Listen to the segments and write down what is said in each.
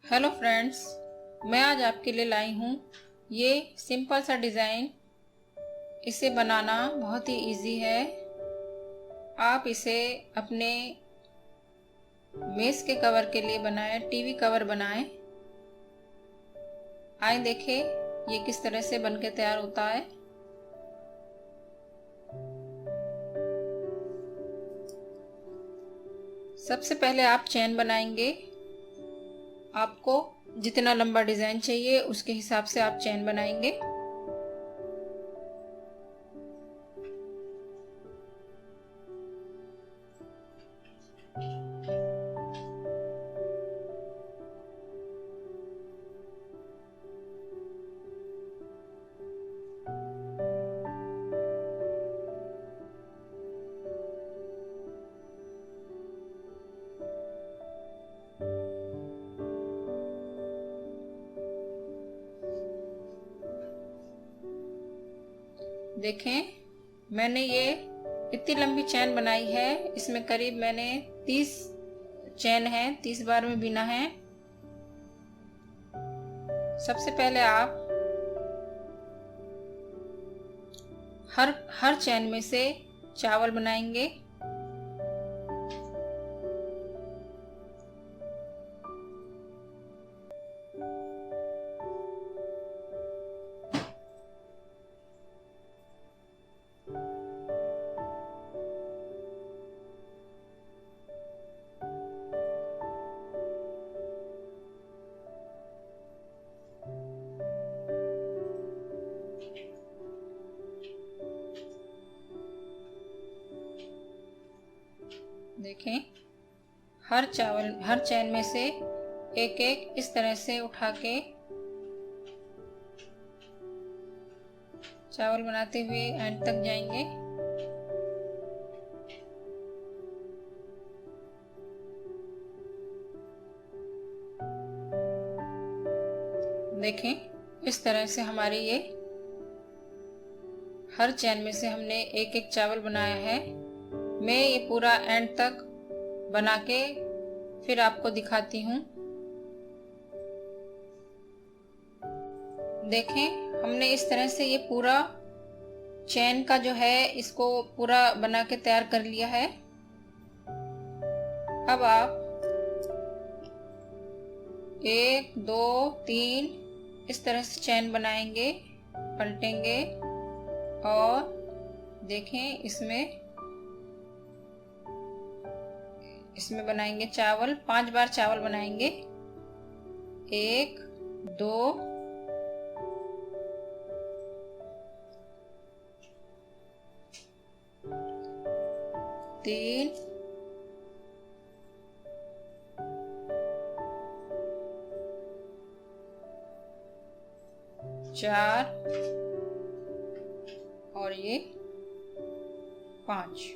Hello friends, मैं आज आपके लिए लाई हूँ ये सिंपल सा डिज़ाइन। इसे बनाना बहुत ही इजी है। आप इसे अपने मेज़ के कवर के लिए बनाएं, टीवी कवर बनाएं। आइए देखें ये किस तरह से बनके तैयार होता है। सबसे पहले आप चैन बनाएंगे। आपको जितना लंबा डिज़ाइन चाहिए उसके हिसाब से आप चैन बनाएंगे। देखें, मैंने ये इतनी लंबी चैन बनाई है। इसमें करीब मैंने 30 चैन है, 30 बार में बिना है। सबसे पहले आप हर चैन में से चावल बनाएंगे। देखें, हर चैन में से एक एक इस तरह से उठा के चावल बनाते हुए एंड तक जाएंगे। देखें, इस तरह से हमारी ये हर चैन में से हमने एक एक चावल बनाया है। मैं ये पूरा एंड तक बना के फिर आपको दिखाती हूँ। देखें, हमने इस तरह से ये पूरा चैन का जो है इसको पूरा बना के तैयार कर लिया है। अब आप 1 2 3 इस तरह से चैन बनाएंगे, पलटेंगे और देखें इसमें बनाएंगे चावल। 5 बार चावल बनाएंगे। 1 2 3 4 और ये 5।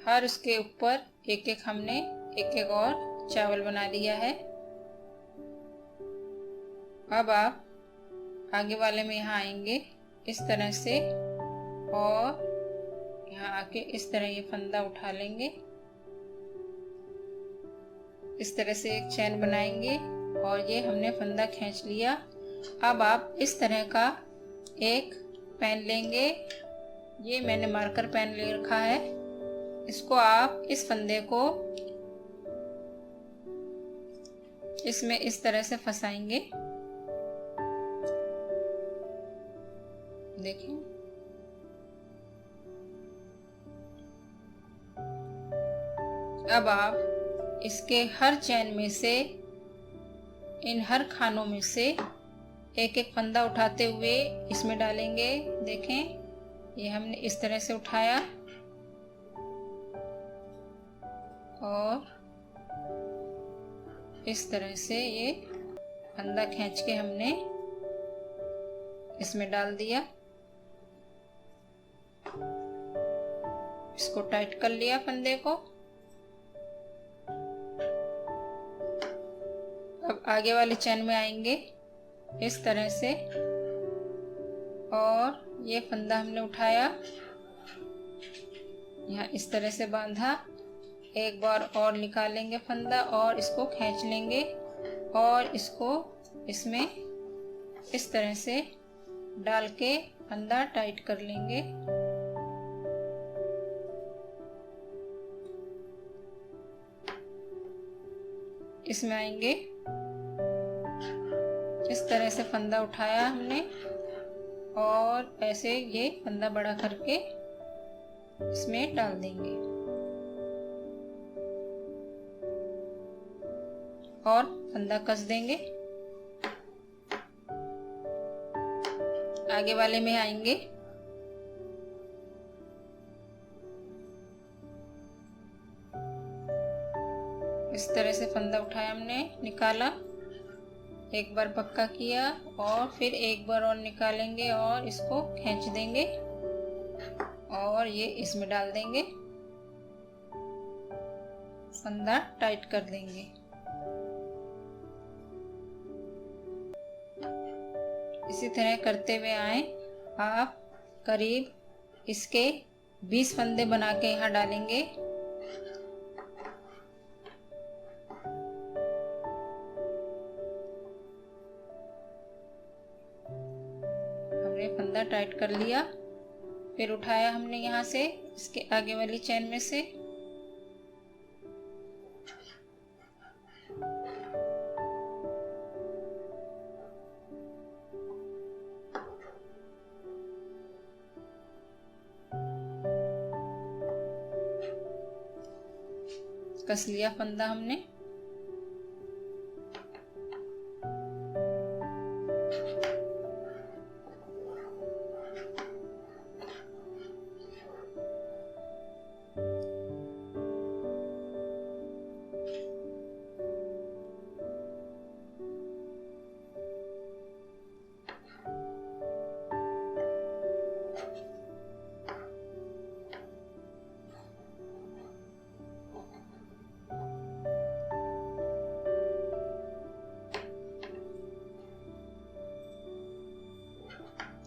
हर उसके ऊपर एक एक हमने एक एक और चावल बना लिया है। अब आप आगे वाले में यहाँ आएंगे इस तरह से और यहाँ आके इस तरह ये फंदा उठा लेंगे। इस तरह से एक चैन बनाएंगे और ये हमने फंदा खींच लिया। अब आप इस तरह का एक पेन लेंगे। ये मैंने मार्कर पेन ले रखा है। इसको आप इस फंदे को इसमें इस तरह से फंसाएंगे। देखें, अब आप इसके हर चैन में से इन हर खानों में से एक एक फंदा उठाते हुए इसमें डालेंगे। देखें, ये हमने इस तरह से उठाया और इस तरह से ये फंदा खींच के हमने इसमें डाल दिया। इसको टाइट कर लिया फंदे को। अब आगे वाले चैन में आएंगे इस तरह से और ये फंदा हमने उठाया, यहाँ इस तरह से बांधा एक बार और निकालेंगे फंदा और इसको खींच लेंगे और इसको इसमें इस तरह से डाल के फंदा टाइट कर लेंगे। इसमें आएंगे, इस तरह से फंदा उठाया हमने और ऐसे ये फंदा बड़ा करके इसमें डाल देंगे और फंदा कस देंगे। आगे वाले में आएंगे, इस तरह से फंदा उठाया हमने, निकाला, एक बार पक्का किया और फिर एक बार और निकालेंगे और इसको खींच देंगे और ये इसमें डाल देंगे, फंदा टाइट कर देंगे। इसी तरह करते हुए आए। आप करीब इसके 20 फंदे बना के यहाँ डालेंगे। हमने फंदा टाइट कर लिया, फिर उठाया हमने यहाँ से इसके आगे वाली चेन में से कस लिया फंदा हमने।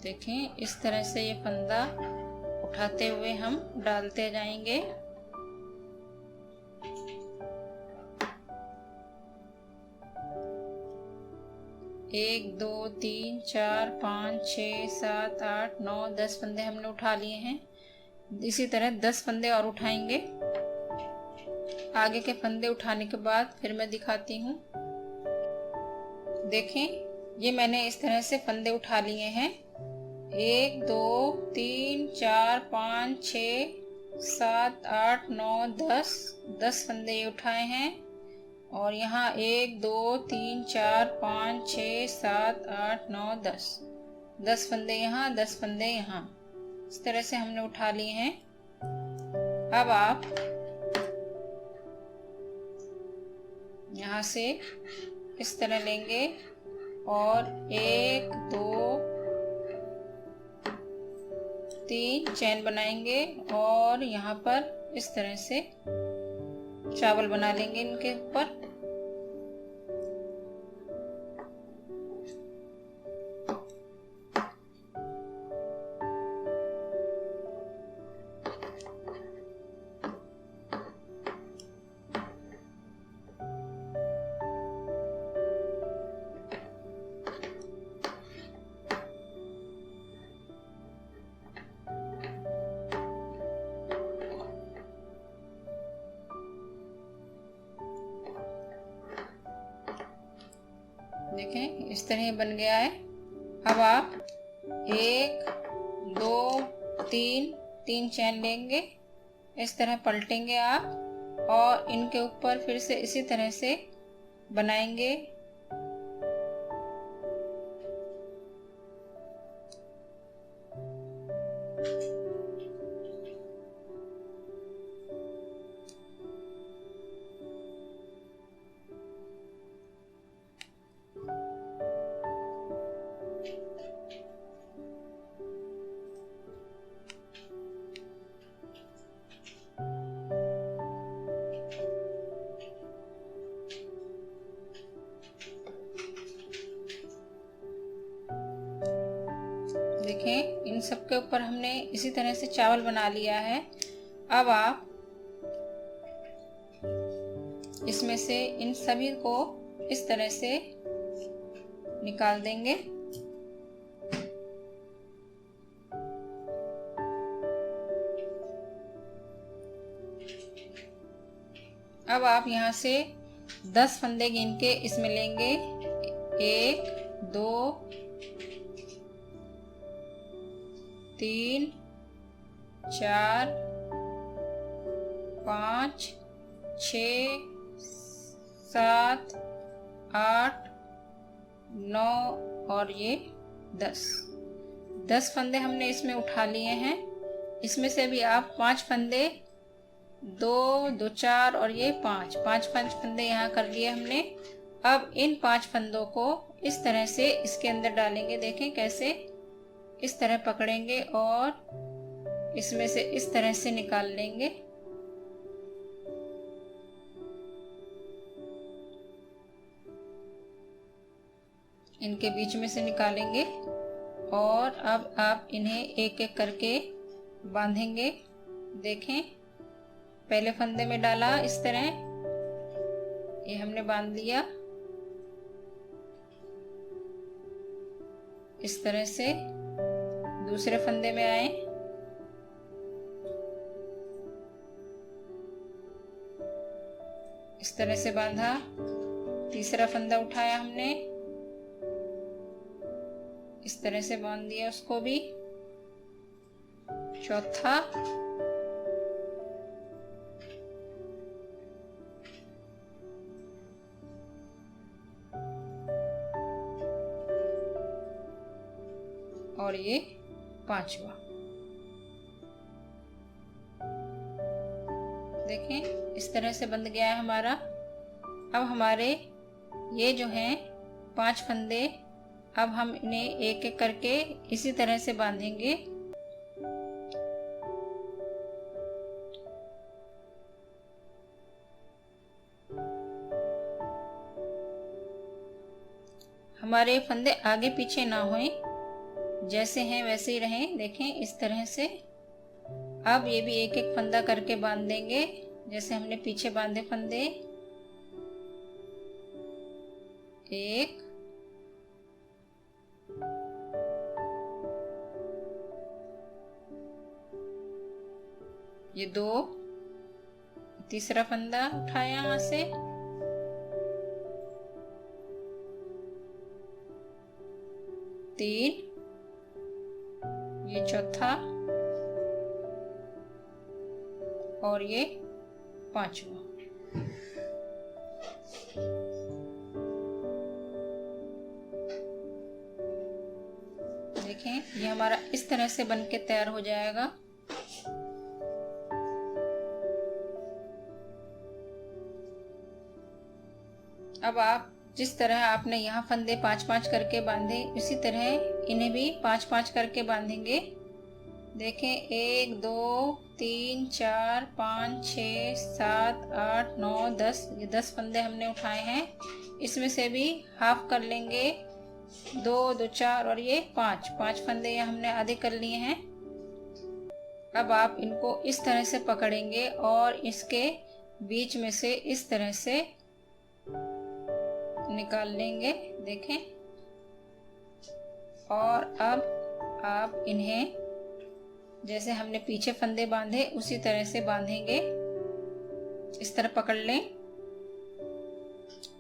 देखें, इस तरह से ये फंदा उठाते हुए हम डालते जाएंगे। एक, दो, तीन, चार, 5, 6, 7, 8, 9, 10 फंदे हमने उठा लिए हैं। इसी तरह 10 फंदे और उठाएंगे। आगे के फंदे उठाने के बाद फिर मैं दिखाती हूँ। देखें, ये मैंने इस तरह से फंदे उठा लिए हैं। 1, 2, 3, 4, 5, 6, 7, 8, 9, 10 फंदे ये उठाए हैं और यहाँ 1, 2, 3, 4, 5, 6, 7, 8, 9, 10 फंदे यहाँ, 10 फंदे यहाँ, इस तरह से हमने उठा लिए हैं। अब आप यहाँ से इस तरह लेंगे और 1, 2, 3 चैन बनाएंगे और यहाँ पर इस तरह से चावल बना लेंगे इनके ऊपर। देखें, इस तरह बन गया है। अब आप 1, 2, 3 चैन लेंगे, इस तरह पलटेंगे आप और इनके ऊपर फिर से इसी तरह से बनाएंगे। देखें, इन सब के ऊपर हमने इसी तरह से चावल बना लिया है। अब आप इसमें से इन सभी को इस तरह से निकाल देंगे। अब आप यहाँ से 10 फंदे गिन के इसमें लेंगे। 1 2 3 4 5 6 7 8 9 और ये 10 फंदे हमने इसमें उठा लिए हैं। इसमें से भी आप 5 फंदे, 2 2 4 और ये 5 फंदे यहाँ कर लिए हमने। अब इन 5 फंदों को इस तरह से इसके अंदर डालेंगे। देखें कैसे, इस तरह पकड़ेंगे और इसमें से इस तरह से निकाल लेंगे। इनके बीच में से निकालेंगे और अब आप इन्हें एक एक करके बांधेंगे। देखें, पहले फंदे में डाला इस तरह, ये हमने बांध लिया। इस तरह से दूसरे फंदे में आए, इस तरह से बांधा। तीसरा फंदा उठाया हमने, इस तरह से बांध दिया उसको भी। चौथा, और ये 5वां। देखें इस तरह से बंध गया है हमारा। अब हमारे ये जो हैं 5 फंदे, अब हम इन्हें एक एक करके इसी तरह से बांधेंगे। हमारे फंदे आगे पीछे ना हों, जैसे हैं वैसे ही रहें। देखें इस तरह से। अब ये भी एक एक फंदा करके बांध देंगे, जैसे हमने पीछे बांधे फंदे। 1 ये 2, तीसरा फंदा उठाया यहाँ से, 3, ये चौथा और ये 5वां। देखें ये हमारा इस तरह से बनके तैयार हो जाएगा। अब आप जिस तरह आपने यहाँ फंदे 5-5 करके बांधे, उसी तरह इन्हें भी 5-5 करके बांधेंगे। देखें 1 2 3 4 5 6 7 8 9 10, ये 10 फंदे हमने उठाए हैं। इसमें से भी हाफ कर लेंगे, 2 2 4 और ये 5 फंदे ये हमने आधे कर लिए हैं। अब आप इनको इस तरह से पकड़ेंगे और इसके बीच में से इस तरह से निकाल लेंगे। देखें, और अब आप इन्हें जैसे हमने पीछे फंदे बांधे उसी तरह से बांधेंगे। इस तरह पकड़ लें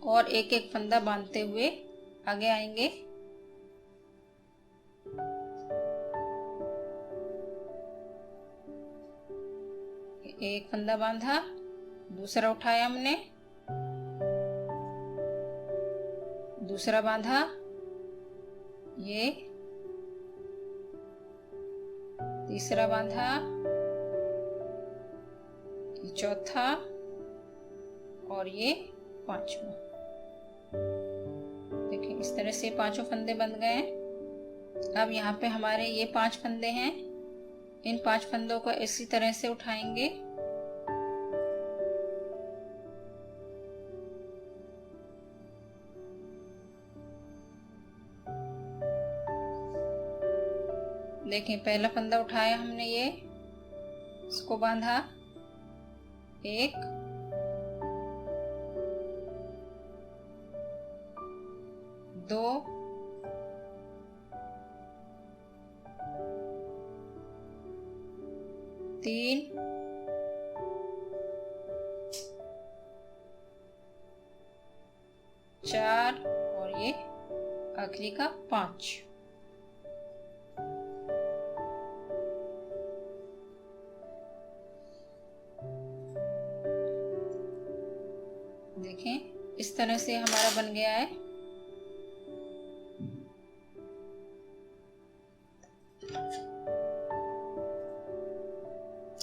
और एक एक फंदा बांधते हुए आगे आएंगे। एक फंदा बांधा, दूसरा उठाया हमने, दूसरा बांधा, ये तीसरा बांधा, ये चौथा और ये 5वां। देखिए इस तरह से 5 फंदे बन गए। अब यहाँ पे हमारे ये 5 फंदे हैं। इन 5 फंदों को इसी तरह से उठाएंगे। देखें पहला फंदा उठाया हमने, ये इसको बांधा, 1 2, 3, 4 और ये आखिरी का 5। देखें इस तरह से हमारा बन गया है।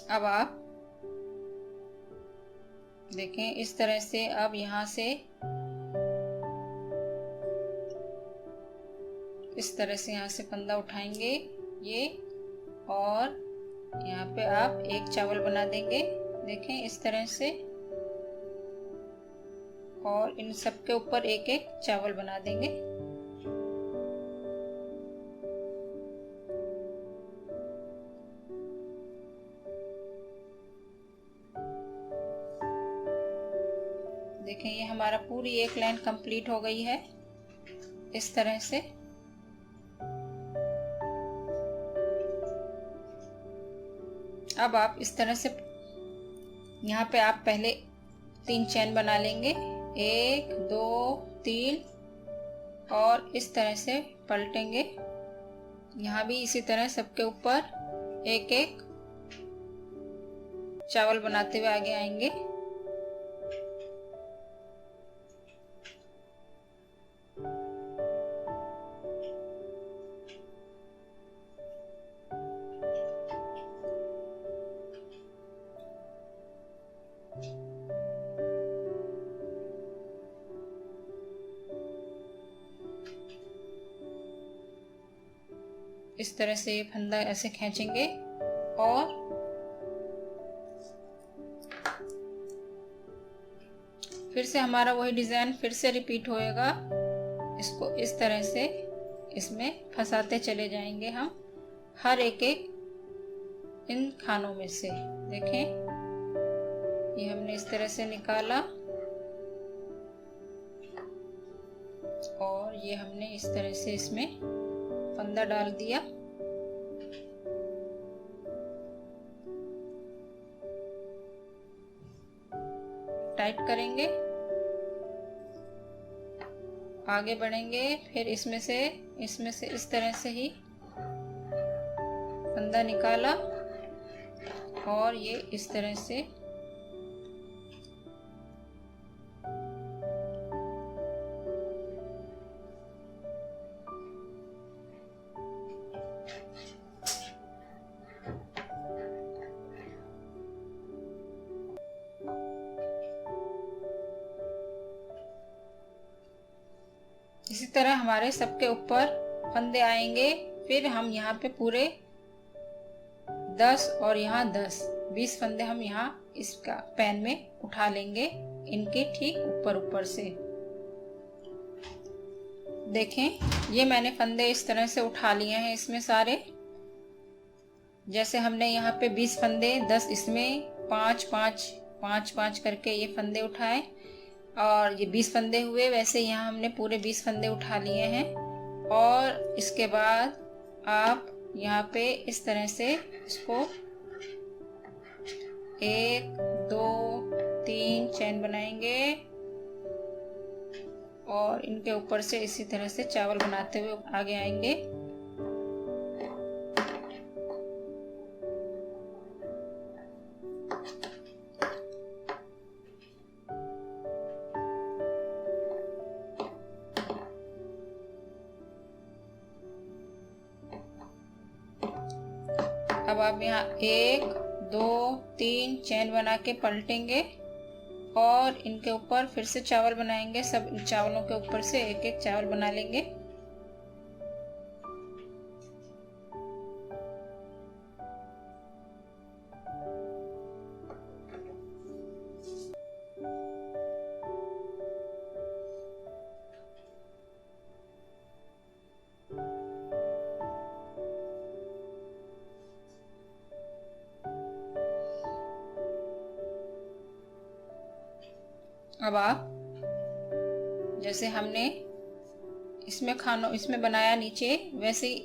अब आप देखें इस तरह से अब यहाँ से इस तरह से यहाँ से फंदा उठाएंगे ये, और यहाँ पे आप एक चावल बना देंगे। देखें इस तरह से, और इन सब के ऊपर एक एक चावल बना देंगे। देखें ये हमारा पूरी एक लाइन कंप्लीट हो गई है इस तरह से। अब आप इस तरह से यहाँ पे आप पहले 3 चेन बना लेंगे, 1 2 3, और इस तरह से पलटेंगे। यहाँ भी इसी तरह सबके ऊपर एक एक चावल बनाते हुए आगे आएंगे। इस तरह से ये फंदा ऐसे खींचेंगे और फिर से हमारा वही डिजाइन फिर से रिपीट होएगा। इसको इस तरह से इसमें फंसाते चले जाएंगे हम हर एक एक इन खानों में से। देखें ये हमने इस तरह से निकाला और ये हमने इस तरह से इसमें फंदा डाल दिया। टाइट करेंगे, आगे बढ़ेंगे, फिर इसमें से इस तरह से ही फंदा निकाला और ये इस तरह से इसी तरह हमारे सबके ऊपर फंदे आएंगे। फिर हम यहाँ पे पूरे 10 और यहाँ 20 फंदे हम यहाँ इसका पैन में उठा लेंगे, इनके ठीक ऊपर से। देखें ये मैंने फंदे इस तरह से उठा लिए हैं इसमें सारे। जैसे हमने यहाँ पे 20 फंदे, 10 इसमें, 5 करके ये फंदे उठाए और ये 20 फंदे हुए, वैसे यहाँ हमने पूरे 20 फंदे उठा लिए हैं। और इसके बाद आप यहाँ पे इस तरह से इसको 1 2 3 चैन बनाएंगे और इनके ऊपर से इसी तरह से चावल बनाते हुए आगे आएंगे। अब आप यहाँ 1 2 3 चैन बना के पलटेंगे और इनके ऊपर फिर से चावल बनाएंगे। सब चावलों के ऊपर से एक एक चावल बना लेंगे। अब आप जैसे हमने इसमें बनाया नीचे, वैसे ही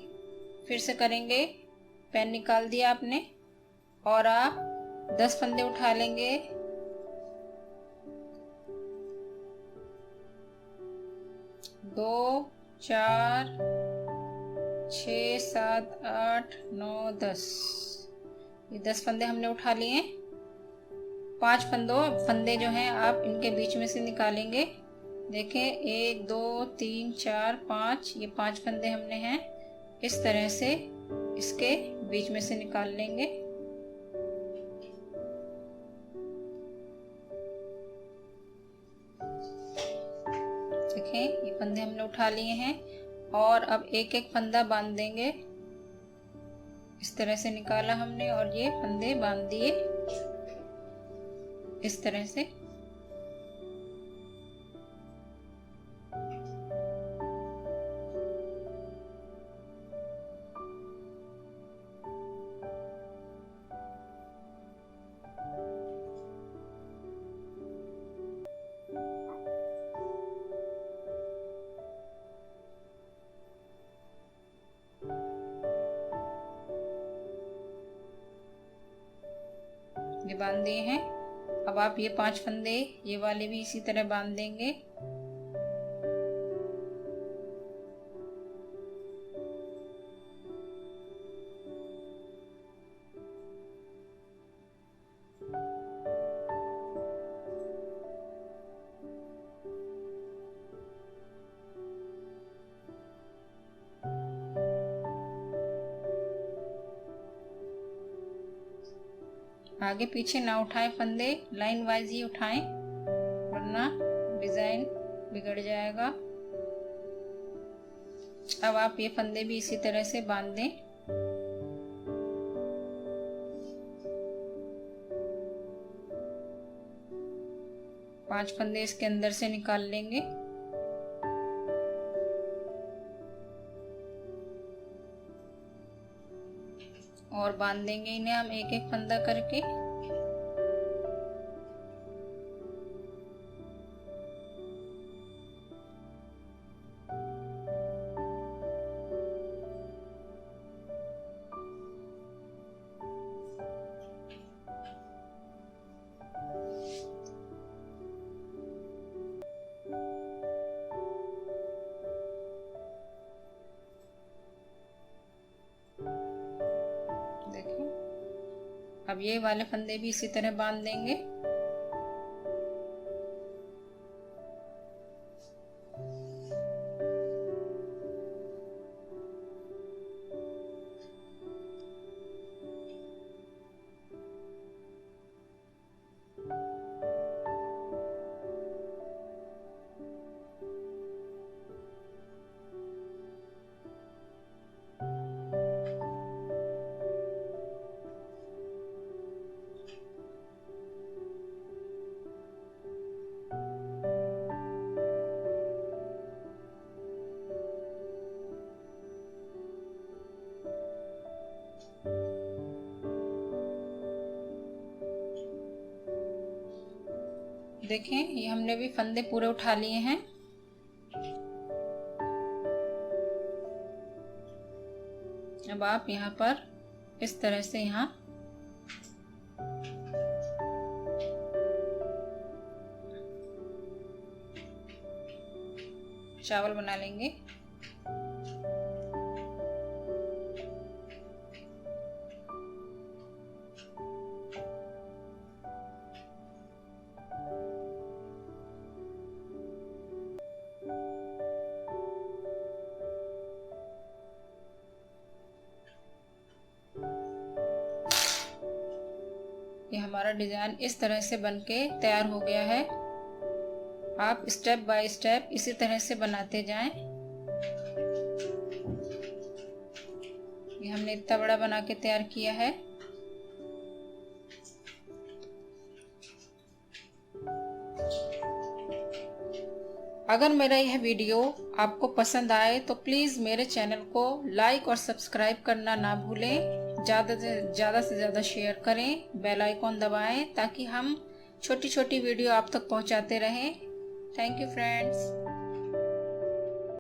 फिर से करेंगे। पेन निकाल दिया आपने और आप 10 फंदे उठा लेंगे। 2 4 6 7 8 9 10, ये 10 फंदे हमने उठा लिए। 5 फंदे जो हैं आप इनके बीच में से निकालेंगे। देखें 1 2 3 4 5, ये 5 फंदे हमने हैं, इस तरह से इसके बीच में से निकाल लेंगे। देखें ये फंदे हमने उठा लिए हैं और अब एक एक फंदा बांध देंगे। इस तरह से निकाला हमने और ये फंदे बांध दिए इस तरह से। ये बांध दिए हैं। अब आप ये 5 फंदे ये वाले भी इसी तरह बांध देंगे। आगे पीछे ना उठाएं फंदे, लाइन वाइज ही उठाएं वरना डिजाइन बिगड़ जाएगा। अब आप ये फंदे भी इसी तरह से बांध दें। पांच फंदे इसके अंदर से निकाल लेंगे। और बांध देंगे इन्हें हम एक एक फंदा करके। अब ये वाले फंदे भी इसी तरह बांध देंगे। देखें ये हमने भी फंदे पूरे उठा लिए हैं। अब आप यहाँ पर इस तरह से यहाँ चावल बना लेंगे। ये हमारा डिजाइन इस तरह से बनके तैयार हो गया है। आप स्टेप बाय स्टेप इसी तरह से बनाते जाएं। ये हमने इतना बड़ा बना के तैयार किया है। अगर मेरा यह वीडियो आपको पसंद आए तो प्लीज़ मेरे चैनल को लाइक और सब्सक्राइब करना ना भूलें। ज़्यादा से ज़्यादा शेयर करें, बेल आइकॉन दबाएं ताकि हम छोटी छोटी वीडियो आप तक पहुंचाते रहें। Thank you friends.